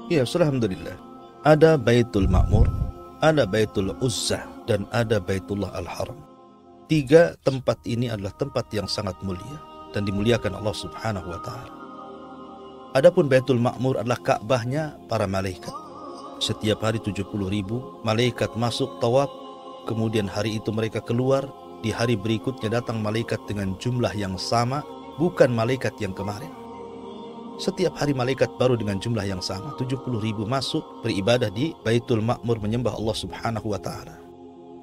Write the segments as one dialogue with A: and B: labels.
A: Ya, alhamdulillah. Ada Baitul Ma'mur, ada Baitul Uzzah, dan ada Baitullah Al-Haram. 3 tempat ini adalah tempat yang sangat mulia dan dimuliakan Allah Subhanahu wa Ta'ala. Adapun Baitul Ma'mur adalah Ka'bahnya para malaikat. Setiap hari 70.000 malaikat masuk tawaf, kemudian hari itu mereka keluar. Di hari berikutnya datang malaikat dengan jumlah yang sama, bukan malaikat yang kemarin. Setiap hari malaikat baru dengan jumlah yang sama, 70.000 masuk beribadah di Baitul Ma'mur menyembah Allah Subhanahu wa Ta'ala.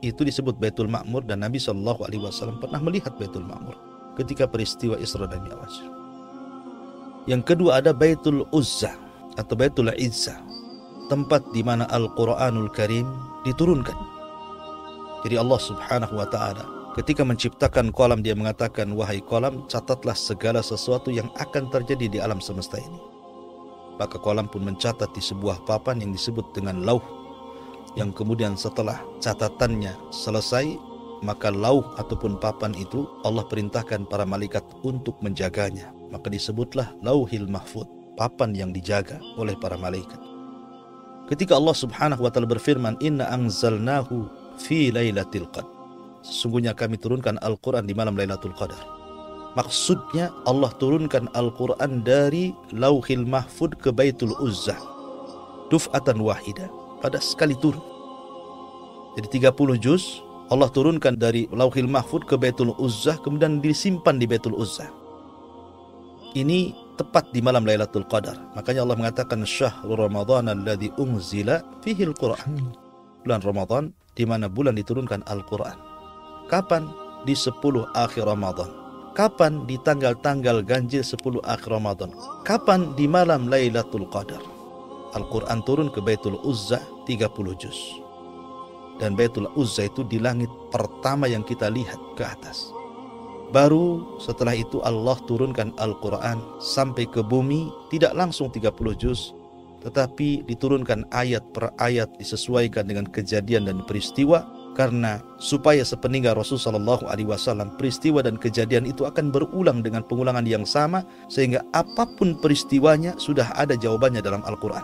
A: Itu disebut Baitul Ma'mur, dan Nabi SAW pernah melihat Baitul Ma'mur ketika peristiwa Isra dan Mi'raj. Yang kedua ada Baitul Uzzah atau Baitul Izzah, tempat di mana Al-Quranul Karim diturunkan. Jadi Allah Subhanahu wa Ta'ala ketika menciptakan kolam, dia mengatakan, wahai kolam, catatlah segala sesuatu yang akan terjadi di alam semesta ini. Maka kolam pun mencatat di sebuah papan yang disebut dengan lauh, yang kemudian setelah catatannya selesai, maka lauh ataupun papan itu Allah perintahkan para malaikat untuk menjaganya. Maka disebutlah Lauhil Mahfud, papan yang dijaga oleh para malaikat. Ketika Allah Subhanahu wa Ta'ala berfirman, inna anzalnahu fi lailatul qadr, sesungguhnya kami turunkan Al-Quran di malam Lailatul Qadar. Maksudnya Allah turunkan Al-Quran dari Lauhil Mahfud ke Baitul Uzzah, duf'atan wahidah, pada sekali turun. Jadi 30 juz Allah turunkan dari Lauhil Mahfud ke Baitul Uzzah, kemudian disimpan di Baitul Uzzah. Ini tepat di malam Lailatul Qadar. Makanya Allah mengatakan syahrul Ramadan alladzi unzila fihi al-Quran, bulan Ramadan di mana bulan diturunkan Al-Quran. Kapan? Di 10 akhir Ramadan. Kapan? Di tanggal-tanggal ganjil 10 akhir Ramadan. Kapan? Di malam Lailatul Qadar. Al-Quran turun ke Baitul Uzzah 30 juz. Dan Baitul Uzzah itu di langit pertama yang kita lihat ke atas. Baru setelah itu Allah turunkan Al-Quran sampai ke bumi, tidak langsung 30 juz, tetapi diturunkan ayat per ayat, disesuaikan dengan kejadian dan peristiwa. Karena supaya sepeninggal Rasulullah SAW peristiwa dan kejadian itu akan berulang dengan pengulangan yang sama, sehingga apapun peristiwanya sudah ada jawabannya dalam Al-Quran.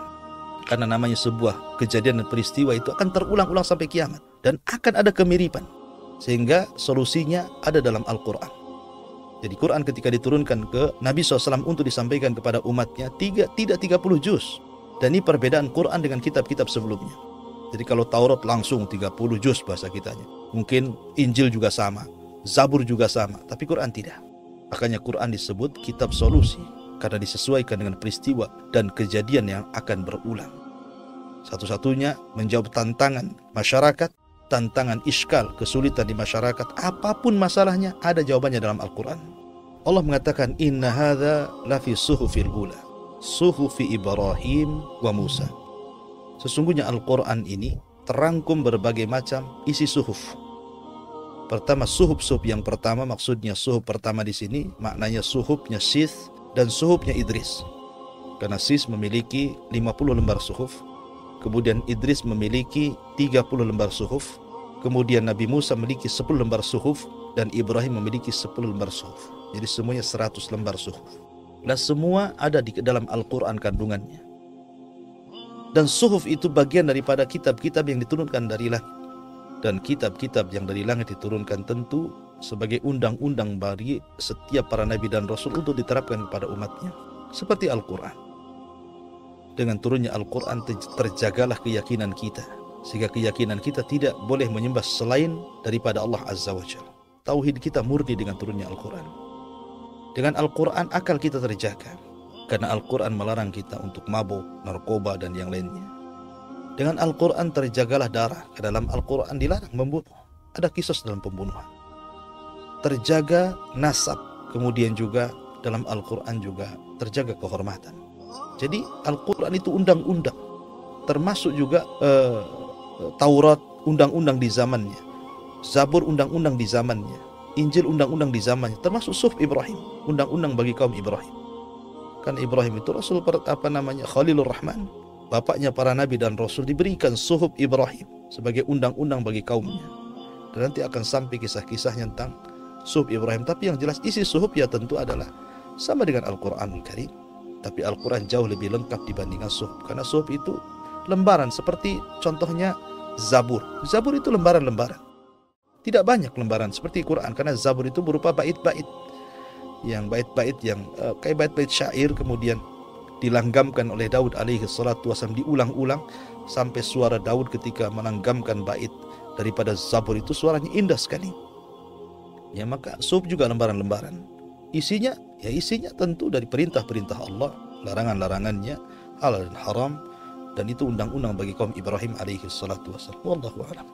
A: Karena namanya sebuah kejadian dan peristiwa itu akan terulang-ulang sampai kiamat, dan akan ada kemiripan, sehingga solusinya ada dalam Al-Quran. Jadi Quran ketika diturunkan ke Nabi SAW untuk disampaikan kepada umatnya, tidak 30 juz. Dan ini perbedaan Quran dengan kitab-kitab sebelumnya. Jadi kalau Taurat langsung 30 juz bahasa kitanya. Mungkin Injil juga sama, Zabur juga sama, tapi Quran tidak. Makanya Quran disebut kitab solusi, karena disesuaikan dengan peristiwa dan kejadian yang akan berulang. Satu-satunya menjawab tantangan masyarakat, tantangan iskal, kesulitan di masyarakat, apapun masalahnya, ada jawabannya dalam Al-Quran. Allah mengatakan, inna hadza lafi suhufil ula, suhufi Ibrahim wa Musa. Sesungguhnya Al-Quran ini terangkum berbagai macam isi suhuf. Pertama, suhuf yang pertama, maksudnya suhuf pertama di sini maknanya suhufnya Sith dan suhufnya Idris. Karena Sith memiliki 50 lembar suhuf, kemudian Idris memiliki 30 lembar suhuf, kemudian Nabi Musa memiliki 10 lembar suhuf, dan Ibrahim memiliki 10 lembar suhuf. Jadi semuanya 100 lembar suhuf. Dan semua ada di dalam Al-Quran kandungannya. Dan suhuf itu bagian daripada kitab-kitab yang diturunkan dari langit. Dan kitab-kitab yang dari langit diturunkan tentu sebagai undang-undang bagi setiap para nabi dan rasul untuk diterapkan kepada umatnya. Seperti Al-Quran. Dengan turunnya Al-Quran terjagalah keyakinan kita. Sehingga keyakinan kita tidak boleh menyembah selain daripada Allah Azza wa Jalla. Tauhid kita murni dengan turunnya Al-Quran. Dengan Al-Quran akal kita terjaga. Karena Al-Quran melarang kita untuk mabuk, narkoba, dan yang lainnya. Dengan Al-Quran terjagalah darah. Ke dalam Al-Quran dilarang membunuh. Ada kisos dalam pembunuhan. Terjaga nasab. Kemudian juga dalam Al-Quran juga terjaga kehormatan. Jadi Al-Quran itu undang-undang. Termasuk juga Taurat, undang-undang di zamannya. Zabur, undang-undang di zamannya. Injil, undang-undang di zamannya. Termasuk suhuf Ibrahim, undang-undang bagi kaum Ibrahim. Kan Ibrahim itu Rasul Khalilur Rahman, bapaknya para nabi dan rasul, diberikan suhuf Ibrahim sebagai undang-undang bagi kaumnya. Dan nanti akan sampai kisah-kisahnya tentang suhuf Ibrahim. Tapi yang jelas isi suhuf ya tentu adalah sama dengan Al-Quranul Karim. Tapi Al-Quran jauh lebih lengkap dibandingkan suhuf. Karena suhuf itu lembaran, seperti contohnya Zabur. Zabur itu lembaran-lembaran. Tidak banyak lembaran seperti Quran, karena Zabur itu berupa bait-bait. Yang bait-bait yang kayak bait-bait syair, kemudian dilanggamkan oleh Daud alaihi salatu wasallam, diulang-ulang sampai suara Daud ketika melanggamkan bait daripada Zabur itu suaranya indah sekali. Ya, maka suhuf juga lembaran-lembaran. Isinya tentu dari perintah-perintah Allah, larangan-larangannya, halal dan haram, dan itu undang-undang bagi kaum Ibrahim alaihi salatu wasallam. Wallahu a'lam.